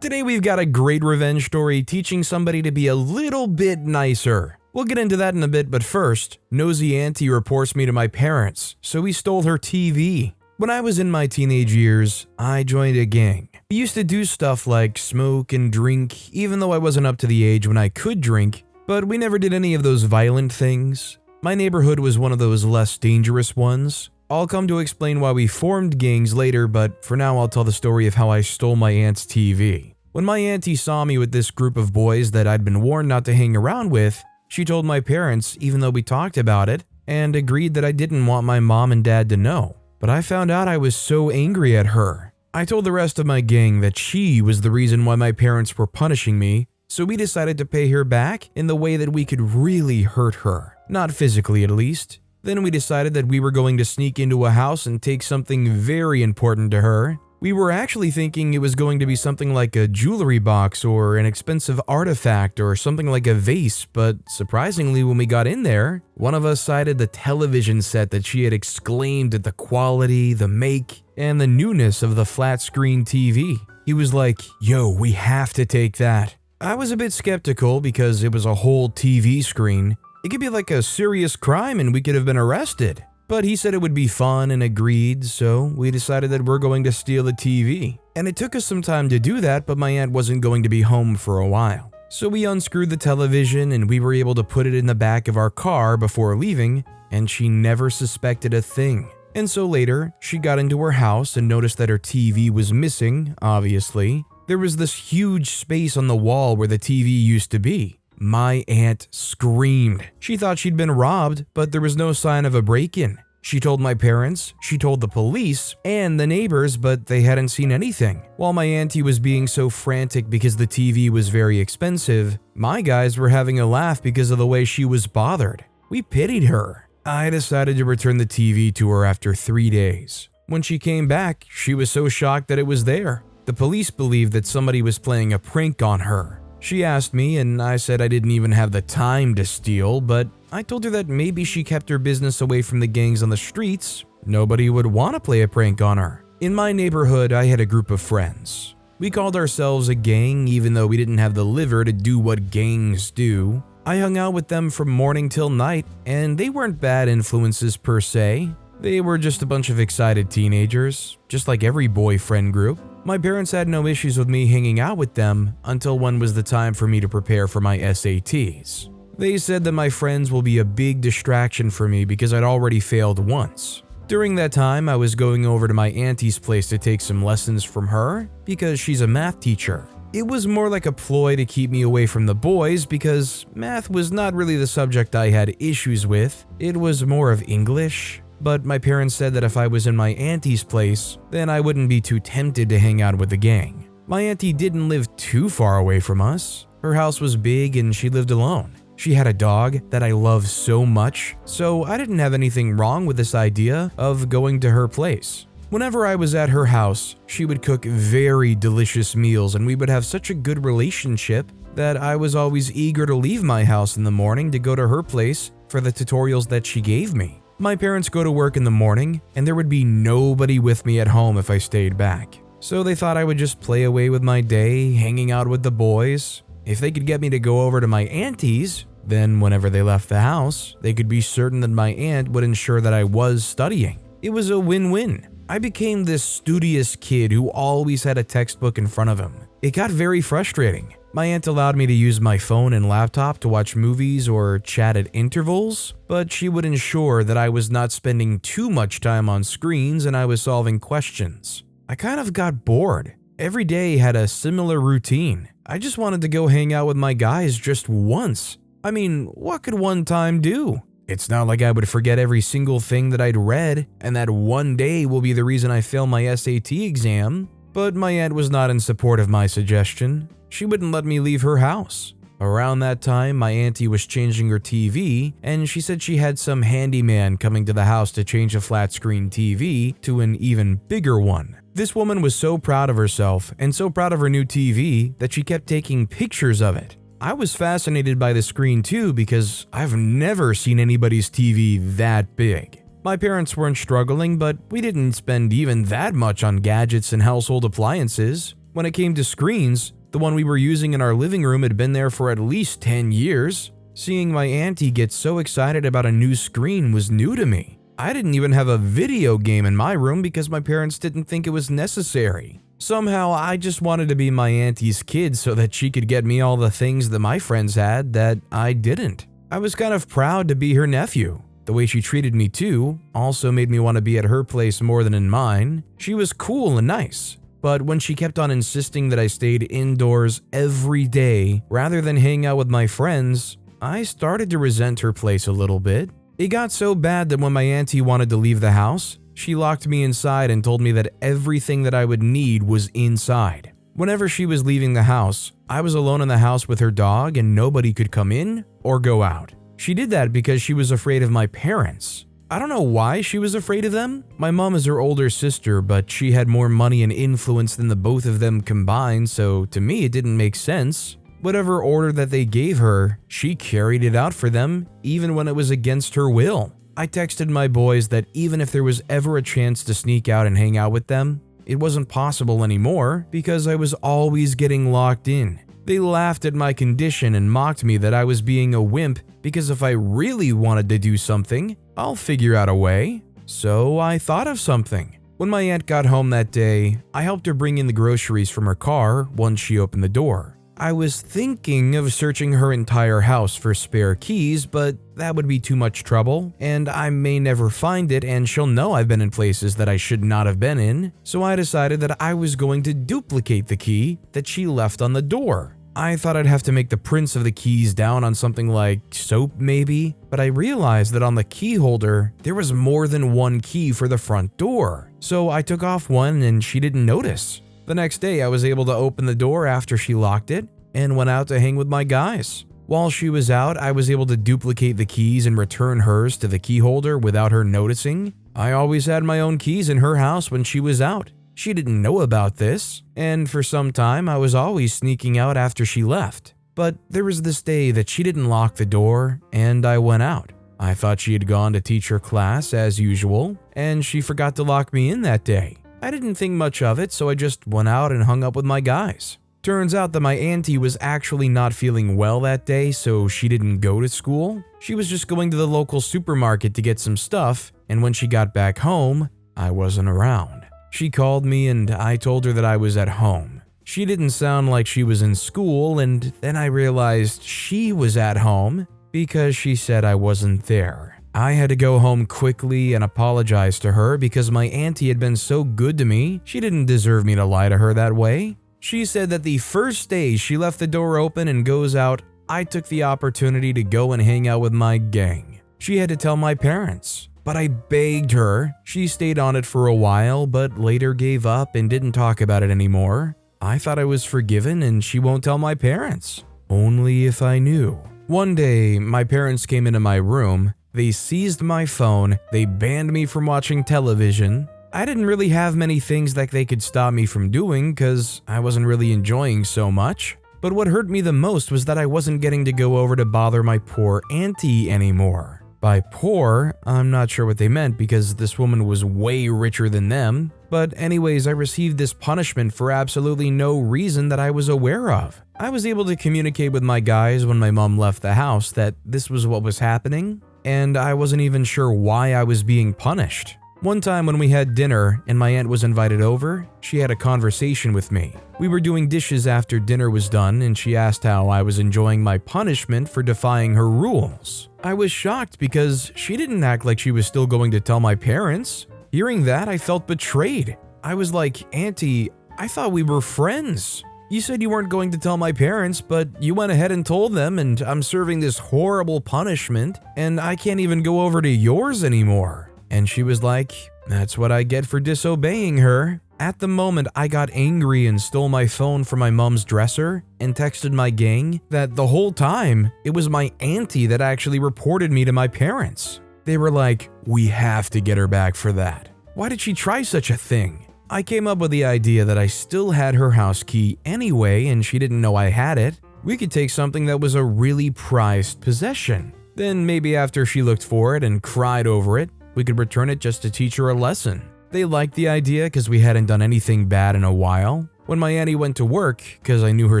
Today we've got a great revenge story teaching somebody to be a little bit nicer. We'll get into that in a bit, but first, Nosy Aunty reports me to my parents, so we stole her TV. When I was in my teenage years, I joined a gang. We used to do stuff like smoke and drink, even though I wasn't up to the age when I could drink, but we never did any of those violent things. My neighborhood was one of those less dangerous ones. I'll come to explain why we formed gangs later, but for now I'll tell the story of how I stole my aunt's TV. When my auntie saw me with this group of boys that I'd been warned not to hang around with, she told my parents, even though we talked about it, and agreed that I didn't want my mom and dad to know. But I found out I was so angry at her. I told the rest of my gang that she was the reason why my parents were punishing me, so we decided to pay her back in the way that we could really hurt her. Not physically, at least. Then we decided that we were going to sneak into a house and take something very important to her. We were actually thinking it was going to be something like a jewelry box or an expensive artifact or something like a vase, but surprisingly when we got in there, one of us cited the television set that she had exclaimed at the quality, the make, and the newness of the flat screen TV. He was like, "Yo, we have to take that." I was a bit skeptical because it was a whole TV screen. It could be like a serious crime and we could have been arrested. But he said it would be fun and agreed, so we decided that we're going to steal the TV. And it took us some time to do that, but my aunt wasn't going to be home for a while. So we unscrewed the television and we were able to put it in the back of our car before leaving, and she never suspected a thing. And so later, she got into her house and noticed that her TV was missing, obviously. There was this huge space on the wall where the TV used to be. My aunt screamed. She thought she'd been robbed, but there was no sign of a break-in. She told my parents, she told the police, and the neighbors, but they hadn't seen anything. While my auntie was being so frantic because the TV was very expensive, my guys were having a laugh because of the way she was bothered. We pitied her. I decided to return the TV to her after 3 days. When she came back, she was so shocked that it was there. The police believed that somebody was playing a prank on her. She asked me, and I said I didn't even have the time to steal, but I told her that maybe she kept her business away from the gangs on the streets. Nobody would want to play a prank on her. In my neighborhood, I had a group of friends. We called ourselves a gang, even though we didn't have the liver to do what gangs do. I hung out with them from morning till night, and they weren't bad influences per se. They were just a bunch of excited teenagers, just like every boyfriend group. My parents had no issues with me hanging out with them until when was the time for me to prepare for my SATs. They said that my friends will be a big distraction for me because I'd already failed once. During that time, I was going over to my auntie's place to take some lessons from her because she's a math teacher. It was more like a ploy to keep me away from the boys because math was not really the subject I had issues with. It was more of English. But my parents said that if I was in my auntie's place, then I wouldn't be too tempted to hang out with the gang. My auntie didn't live too far away from us. Her house was big and she lived alone. She had a dog that I love so much, so I didn't have anything wrong with this idea of going to her place. Whenever I was at her house, she would cook very delicious meals and we would have such a good relationship that I was always eager to leave my house in the morning to go to her place for the tutorials that she gave me. My parents go to work in the morning, and there would be nobody with me at home if I stayed back. So they thought I would just play away with my day, hanging out with the boys. If they could get me to go over to my auntie's, then whenever they left the house, they could be certain that my aunt would ensure that I was studying. It was a win-win. I became this studious kid who always had a textbook in front of him. It got very frustrating. My aunt allowed me to use my phone and laptop to watch movies or chat at intervals, but she would ensure that I was not spending too much time on screens and I was solving questions. I kind of got bored. Every day had a similar routine. I just wanted to go hang out with my guys just once. I mean, what could one time do? It's not like I would forget every single thing that I'd read, and that one day will be the reason I fail my SAT exam. But my aunt was not in support of my suggestion. She wouldn't let me leave her house. Around that time, my auntie was changing her TV, and she said she had some handyman coming to the house to change a flat screen TV to an even bigger one. This woman was so proud of herself and so proud of her new TV that she kept taking pictures of it. I was fascinated by the screen too because I've never seen anybody's TV that big. My parents weren't struggling, but we didn't spend even that much on gadgets and household appliances. When it came to screens, the one we were using in our living room had been there for at least 10 years. Seeing my auntie get so excited about a new screen was new to me. I didn't even have a video game in my room because my parents didn't think it was necessary. Somehow, I just wanted to be my auntie's kid so that she could get me all the things that my friends had that I didn't. I was kind of proud to be her nephew. The way she treated me too also made me want to be at her place more than in mine. She was cool and nice. But when she kept on insisting that I stayed indoors every day rather than hang out with my friends, I started to resent her place a little bit. It got so bad that when my auntie wanted to leave the house, she locked me inside and told me that everything that I would need was inside. Whenever she was leaving the house, I was alone in the house with her dog and nobody could come in or go out. She did that because she was afraid of my parents. I don't know why she was afraid of them. My mom is her older sister, but she had more money and influence than the both of them combined, so to me it didn't make sense. Whatever order that they gave her, she carried it out for them, even when it was against her will. I texted my boys that even if there was ever a chance to sneak out and hang out with them, it wasn't possible anymore because I was always getting locked in. They laughed at my condition and mocked me that I was being a wimp because if I really wanted to do something, I'll figure out a way. So I thought of something. When my aunt got home that day, I helped her bring in the groceries from her car once she opened the door. I was thinking of searching her entire house for spare keys, but that would be too much trouble, and I may never find it, and she'll know I've been in places that I should not have been in, so I decided that I was going to duplicate the key that she left on the door. I thought I'd have to make the prints of the keys down on something like soap maybe, but I realized that on the key holder, there was more than one key for the front door, so I took off one and she didn't notice. The next day, I was able to open the door after she locked it and went out to hang with my guys. While she was out, I was able to duplicate the keys and return hers to the key holder without her noticing. I always had my own keys in her house when she was out. She didn't know about this, and for some time, I was always sneaking out after she left. But there was this day that she didn't lock the door, and I went out. I thought she had gone to teach her class as usual, and she forgot to lock me in that day. I didn't think much of it, so I just went out and hung up with my guys. Turns out that my auntie was actually not feeling well that day, so she didn't go to school. She was just going to the local supermarket to get some stuff, and when she got back home, I wasn't around. She called me and I told her that I was at home. She didn't sound like she was in school, and then I realized she was at home because she said I wasn't there. I had to go home quickly and apologize to her because my auntie had been so good to me. She didn't deserve me to lie to her that way. She said that the first day she left the door open and goes out, I took the opportunity to go and hang out with my gang. She had to tell my parents, but I begged her. She stayed on it for a while, but later gave up and didn't talk about it anymore. I thought I was forgiven and she won't tell my parents. Only if I knew. One day, my parents came into my room. They seized my phone, they banned me from watching television. I didn't really have many things that they could stop me from doing because I wasn't really enjoying so much. But what hurt me the most was that I wasn't getting to go over to bother my poor auntie anymore. By poor, I'm not sure what they meant because this woman was way richer than them. But anyways, I received this punishment for absolutely no reason that I was aware of. I was able to communicate with my guys when my mom left the house that this was what was happening, and I wasn't even sure why I was being punished. One time when we had dinner and my aunt was invited over, she had a conversation with me. We were doing dishes after dinner was done and she asked how I was enjoying my punishment for defying her rules. I was shocked because she didn't act like she was still going to tell my parents. Hearing that, I felt betrayed. I was like, Auntie, I thought we were friends. You said you weren't going to tell my parents, but you went ahead and told them and I'm serving this horrible punishment and I can't even go over to yours anymore. And she was like, that's what I get for disobeying her. At the moment, I got angry and stole my phone from my mom's dresser and texted my gang that the whole time, it was my auntie that actually reported me to my parents. They were like, we have to get her back for that. Why did she try such a thing? I came up with the idea that I still had her house key anyway and she didn't know I had it. We could take something that was a really prized possession. Then maybe after she looked for it and cried over it, we could return it just to teach her a lesson. They liked the idea because we hadn't done anything bad in a while. When my auntie went to work, because I knew her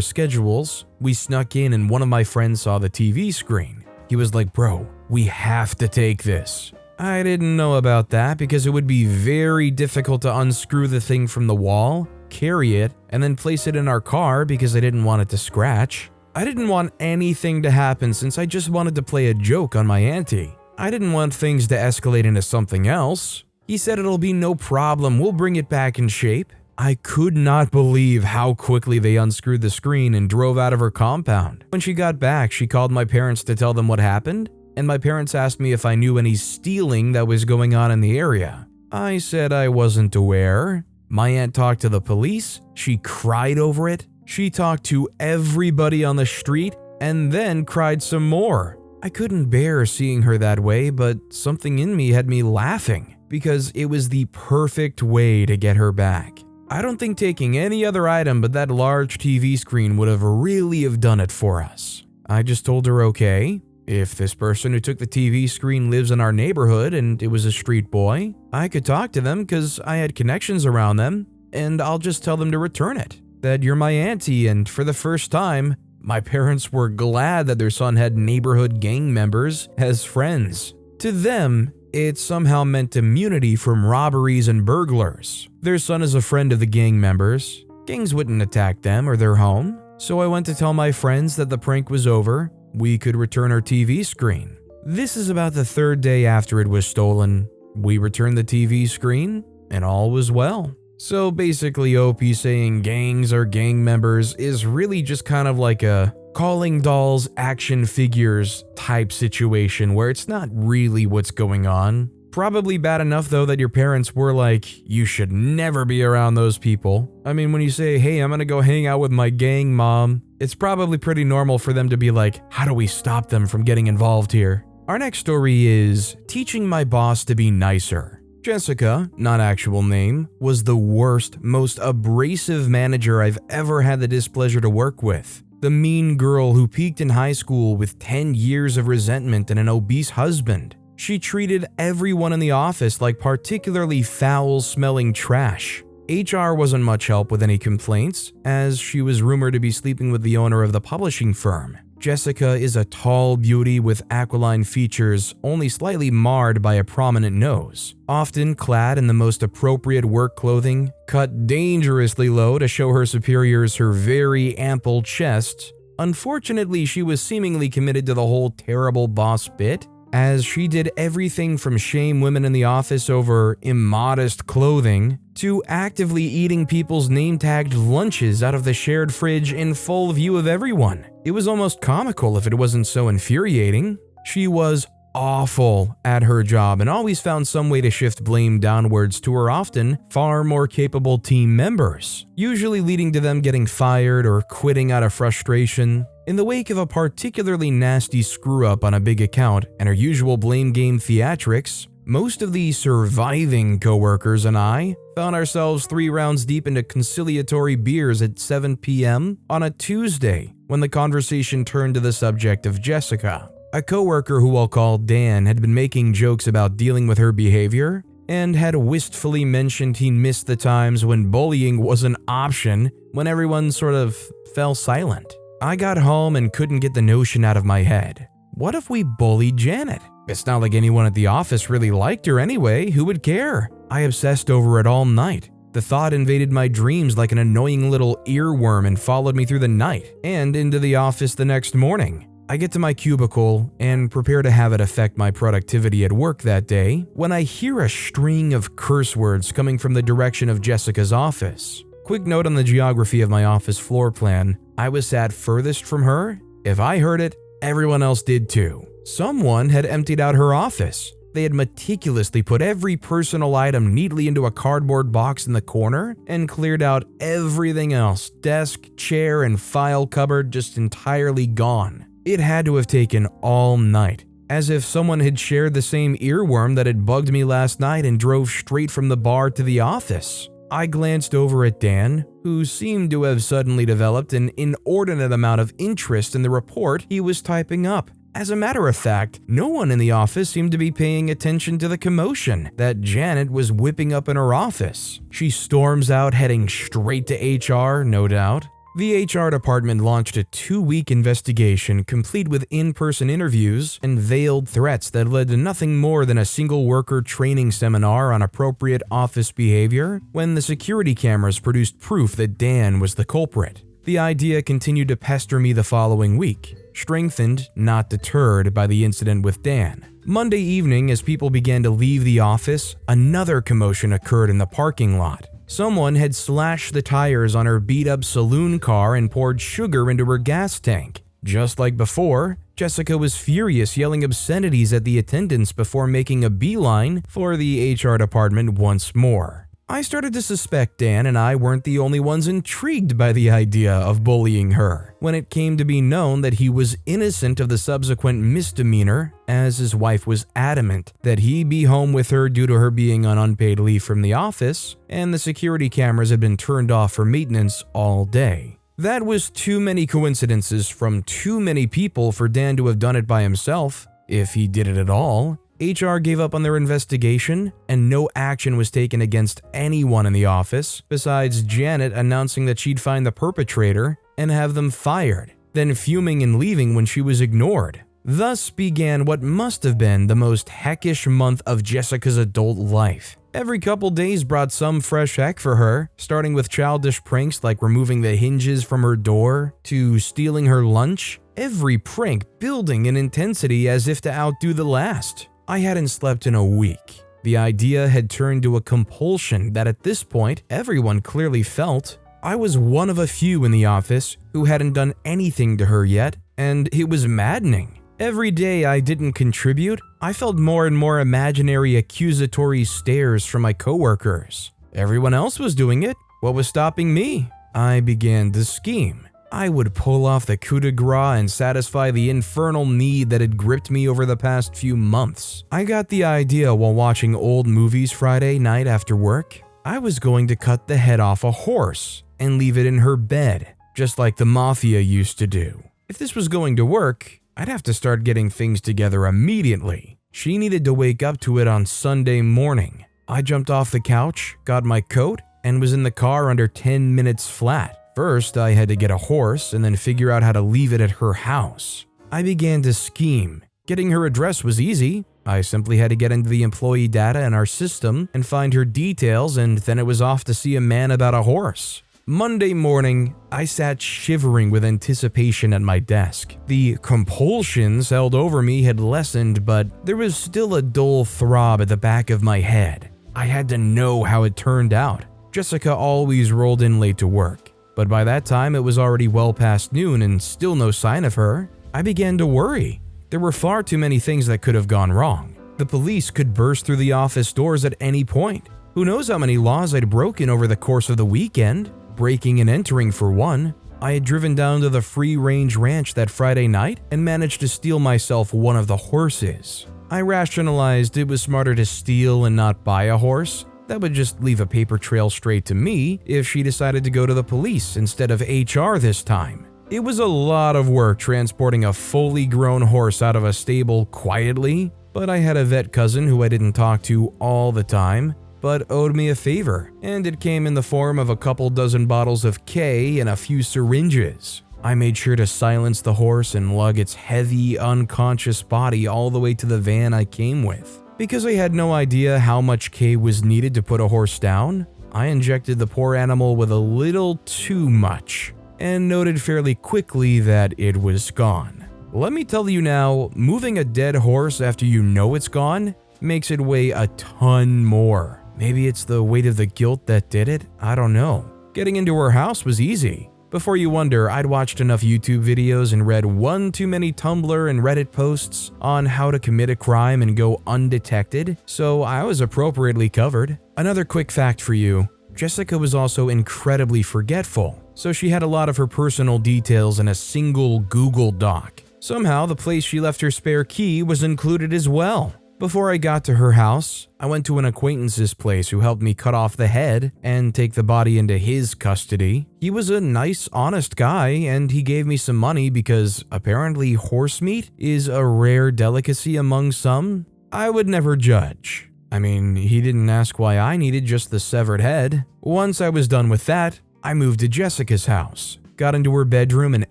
schedules, we snuck in and one of my friends saw the TV screen. He was like, "Bro, we have to take this." I didn't know about that because it would be very difficult to unscrew the thing from the wall, carry it, and then place it in our car because I didn't want it to scratch. I didn't want anything to happen since I just wanted to play a joke on my auntie. I didn't want things to escalate into something else. He said it'll be no problem, we'll bring it back in shape. I could not believe how quickly they unscrewed the screen and drove out of her compound. When she got back, she called my parents to tell them what happened, and my parents asked me if I knew any stealing that was going on in the area. I said I wasn't aware. My aunt talked to the police, she cried over it, she talked to everybody on the street, and then cried some more. I couldn't bear seeing her that way, but something in me had me laughing because it was the perfect way to get her back. I don't think taking any other item but that large TV screen would have really done it for us. I just told her, okay, if this person who took the TV screen lives in our neighborhood and it was a street boy, I could talk to them because I had connections around them, and I'll just tell them to return it. That you're my auntie, and for the first time, my parents were glad that their son had neighborhood gang members as friends. To them, it somehow meant immunity from robberies and burglars. Their son is a friend of the gang members. Gangs wouldn't attack them or their home. So I went to tell my friends that the prank was over. We could return our TV screen. This is about the third day after it was stolen. We returned the TV screen, and all was well. So basically, OP saying gangs are gang members is really just kind of like a calling dolls action figures type situation where it's not really what's going on. Probably bad enough though that your parents were like, you should never be around those people. I mean, when you say, hey, I'm gonna go hang out with my gang mom, it's probably pretty normal for them to be like, how do we stop them from getting involved here? Our next story is teaching my boss to be nicer. Jessica, not actual name, was the worst, most abrasive manager I've ever had the displeasure to work with. The mean girl who peaked in high school with 10 years of resentment and an obese husband. She treated everyone in the office like particularly foul-smelling trash. HR wasn't much help with any complaints, as she was rumored to be sleeping with the owner of the publishing firm. Jessica is a tall beauty with aquiline features, only slightly marred by a prominent nose. Often clad in the most appropriate work clothing, cut dangerously low to show her superiors her very ample chest. Unfortunately, she was seemingly committed to the whole terrible boss bit, as she did everything from shame women in the office over immodest clothing to actively eating people's name-tagged lunches out of the shared fridge in full view of everyone. It was almost comical if it wasn't so infuriating. She was awful at her job and always found some way to shift blame downwards to her often far more capable team members, usually leading to them getting fired or quitting out of frustration. In the wake of a particularly nasty screw-up on a big account and her usual blame game theatrics, most of the surviving coworkers and I found ourselves 3 rounds deep into conciliatory beers at 7 p.m. on a Tuesday when the conversation turned to the subject of Jessica. A coworker who I'll call Dan had been making jokes about dealing with her behavior and had wistfully mentioned he missed the times when bullying was an option when everyone sort of fell silent. I got home and couldn't get the notion out of my head. What if we bullied Janet? It's not like anyone at the office really liked her anyway, who would care? I obsessed over it all night. The thought invaded my dreams like an annoying little earworm and followed me through the night and into the office the next morning. I get to my cubicle and prepare to have it affect my productivity at work that day when I hear a string of curse words coming from the direction of Jessica's office. Quick note on the geography of my office floor plan. I was sat furthest from her. If I heard it, everyone else did too. Someone had emptied out her office. They had meticulously put every personal item neatly into a cardboard box in the corner and cleared out everything else, desk, chair, and file cupboard just entirely gone. It had to have taken all night, as if someone had shared the same earworm that had bugged me last night and drove straight from the bar to the office. I glanced over at Dan, who seemed to have suddenly developed an inordinate amount of interest in the report he was typing up, As a matter of fact, no one in the office seemed to be paying attention to the commotion that Janet was whipping up in her office. She storms out, heading straight to HR, no doubt. The HR department launched a 2-week investigation complete with in-person interviews and veiled threats that led to nothing more than a single worker training seminar on appropriate office behavior when the security cameras produced proof that Dan was the culprit. The idea continued to pester me the following week, strengthened, not deterred by the incident with Dan. Monday evening, as people began to leave the office, another commotion occurred in the parking lot. Someone had slashed the tires on her beat-up saloon car and poured sugar into her gas tank. Just like before, Jessica was furious, yelling obscenities at the attendants before making a beeline for the HR department once more. I started to suspect Dan and I weren't the only ones intrigued by the idea of bullying her, when it came to be known that he was innocent of the subsequent misdemeanor, as his wife was adamant that he be home with her due to her being on unpaid leave from the office, and the security cameras had been turned off for maintenance all day. That was too many coincidences from too many people for Dan to have done it by himself, if he did it at all. HR gave up on their investigation, and no action was taken against anyone in the office, besides Janet announcing that she'd find the perpetrator and have them fired, then fuming and leaving when she was ignored. Thus began what must have been the most heckish month of Jessica's adult life. Every couple days brought some fresh heck for her, starting with childish pranks like removing the hinges from her door to stealing her lunch, every prank building in intensity as if to outdo the last. I hadn't slept in a week. The idea had turned to a compulsion that at this point everyone clearly felt. I was one of a few in the office who hadn't done anything to her yet, and it was maddening. Every day I didn't contribute, I felt more and more imaginary accusatory stares from my coworkers. Everyone else was doing it. What was stopping me? I began to scheme. I would pull off the coup de grace and satisfy the infernal need that had gripped me over the past few months. I got the idea while watching old movies Friday night after work. I was going to cut the head off a horse and leave it in her bed, just like the mafia used to do. If this was going to work, I'd have to start getting things together immediately. She needed to wake up to it on Sunday morning. I jumped off the couch, got my coat, and was in the car under 10 minutes flat. First, I had to get a horse and then figure out how to leave it at her house. I began to scheme. Getting her address was easy. I simply had to get into the employee data in our system and find her details, and then it was off to see a man about a horse. Monday morning, I sat shivering with anticipation at my desk. The compulsions held over me had lessened, but there was still a dull throb at the back of my head. I had to know how it turned out. Jessica always rolled in late to work. But by that time, it was already well past noon and still no sign of her. I began to worry. There were far too many things that could have gone wrong. The police could burst through the office doors at any point. Who knows how many laws I'd broken over the course of the weekend? Breaking and entering for one. I had driven down to the free-range ranch that Friday night and managed to steal myself one of the horses. I rationalized it was smarter to steal and not buy a horse. That would just leave a paper trail straight to me if she decided to go to the police instead of HR this time. It was a lot of work transporting a fully grown horse out of a stable quietly, but I had a vet cousin who I didn't talk to all the time, but owed me a favor, and it came in the form of a couple dozen bottles of K and a few syringes. I made sure to silence the horse and lug its heavy, unconscious body all the way to the van I came with. Because I had no idea how much K was needed to put a horse down, I injected the poor animal with a little too much, and noted fairly quickly that it was gone. Let me tell you now, moving a dead horse after you know it's gone makes it weigh a ton more. Maybe it's the weight of the guilt that did it, I don't know. Getting into her house was easy. Before you wonder, I'd watched enough YouTube videos and read one too many Tumblr and Reddit posts on how to commit a crime and go undetected, so I was appropriately covered. Another quick fact for you, Jessica was also incredibly forgetful, so she had a lot of her personal details in a single Google Doc. Somehow, the place she left her spare key was included as well. Before I got to her house, I went to an acquaintance's place who helped me cut off the head and take the body into his custody. He was a nice, honest guy, and he gave me some money because apparently horse meat is a rare delicacy among some. I would never judge. I mean, he didn't ask why I needed just the severed head. Once I was done with that, I moved to Jessica's house, got into her bedroom and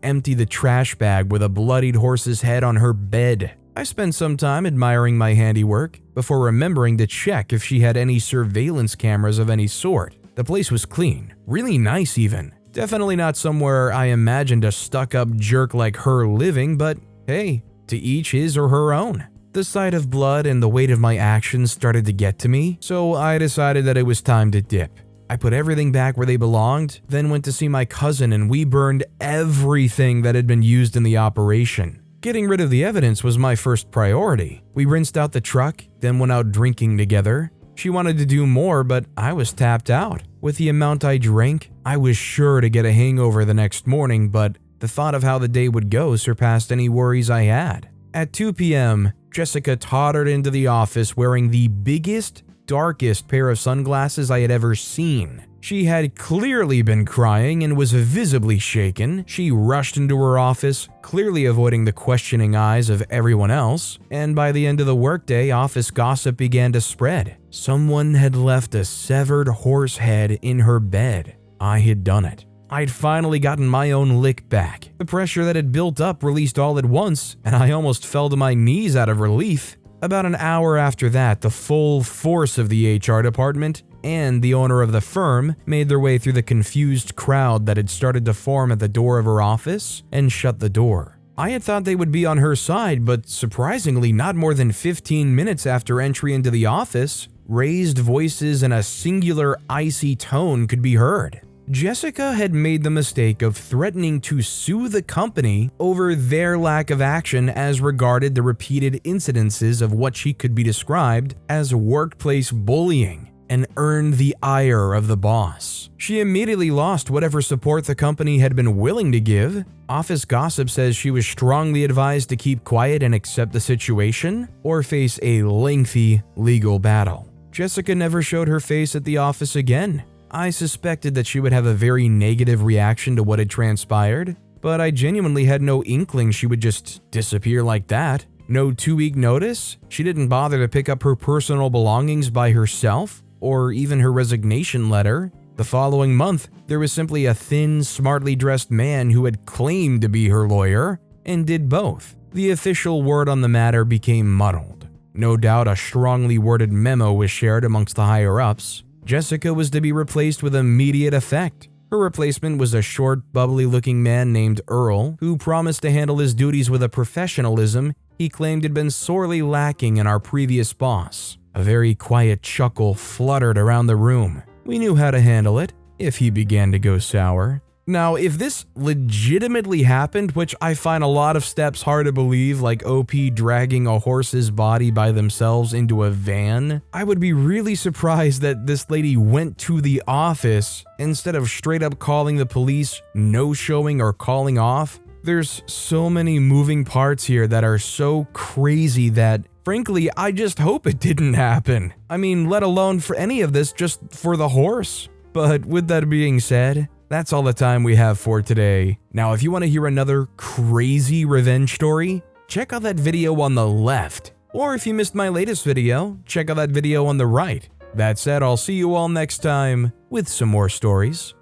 emptied the trash bag with a bloodied horse's head on her bed. I spent some time admiring my handiwork before remembering to check if she had any surveillance cameras of any sort. The place was clean, really nice even. Definitely not somewhere I imagined a stuck-up jerk like her living, but hey, to each his or her own. The sight of blood and the weight of my actions started to get to me, so I decided that it was time to dip. I put everything back where they belonged, then went to see my cousin and we burned everything that had been used in the operation. Getting rid of the evidence was my first priority. We rinsed out the truck, then went out drinking together. She wanted to do more, but I was tapped out. With the amount I drank, I was sure to get a hangover the next morning, but the thought of how the day would go surpassed any worries I had. At 2 p.m., Jessica tottered into the office wearing the biggest, darkest pair of sunglasses I had ever seen. She had clearly been crying and was visibly shaken. She rushed into her office, clearly avoiding the questioning eyes of everyone else, and by the end of the workday, office gossip began to spread. Someone had left a severed horse head in her bed. I had done it. I'd finally gotten my own lick back. The pressure that had built up released all at once, and I almost fell to my knees out of relief. About an hour after that, the full force of the HR department and the owner of the firm made their way through the confused crowd that had started to form at the door of her office and shut the door. I had thought they would be on her side, but surprisingly, not more than 15 minutes after entry into the office, raised voices and a singular icy tone could be heard. Jessica had made the mistake of threatening to sue the company over their lack of action as regarded the repeated incidences of what she could be described as workplace bullying, and earned the ire of the boss. She immediately lost whatever support the company had been willing to give. Office gossip says she was strongly advised to keep quiet and accept the situation, or face a lengthy legal battle. Jessica never showed her face at the office again. I suspected that she would have a very negative reaction to what had transpired, but I genuinely had no inkling she would just disappear like that. No 2-week notice? She didn't bother to pick up her personal belongings by herself, or even her resignation letter. The following month, there was simply a thin, smartly dressed man who had claimed to be her lawyer, and did both. The official word on the matter became muddled. No doubt a strongly worded memo was shared amongst the higher-ups. Jessica was to be replaced with immediate effect. Her replacement was a short, bubbly-looking man named Earl, who promised to handle his duties with a professionalism he claimed had been sorely lacking in our previous boss. A very quiet chuckle fluttered around the room. We knew how to handle it if he began to go sour. Now, if this legitimately happened, which I find a lot of steps hard to believe, like OP dragging a horse's body by themselves into a van, I would be really surprised that this lady went to the office instead of straight up calling the police, no-showing, or calling off. There's so many moving parts here that are so crazy that, frankly, I just hope it didn't happen. I mean, let alone for any of this, just for the horse. But with that being said, that's all the time we have for today. Now, if you want to hear another crazy revenge story, check out that video on the left. Or if you missed my latest video, check out that video on the right. That said, I'll see you all next time with some more stories.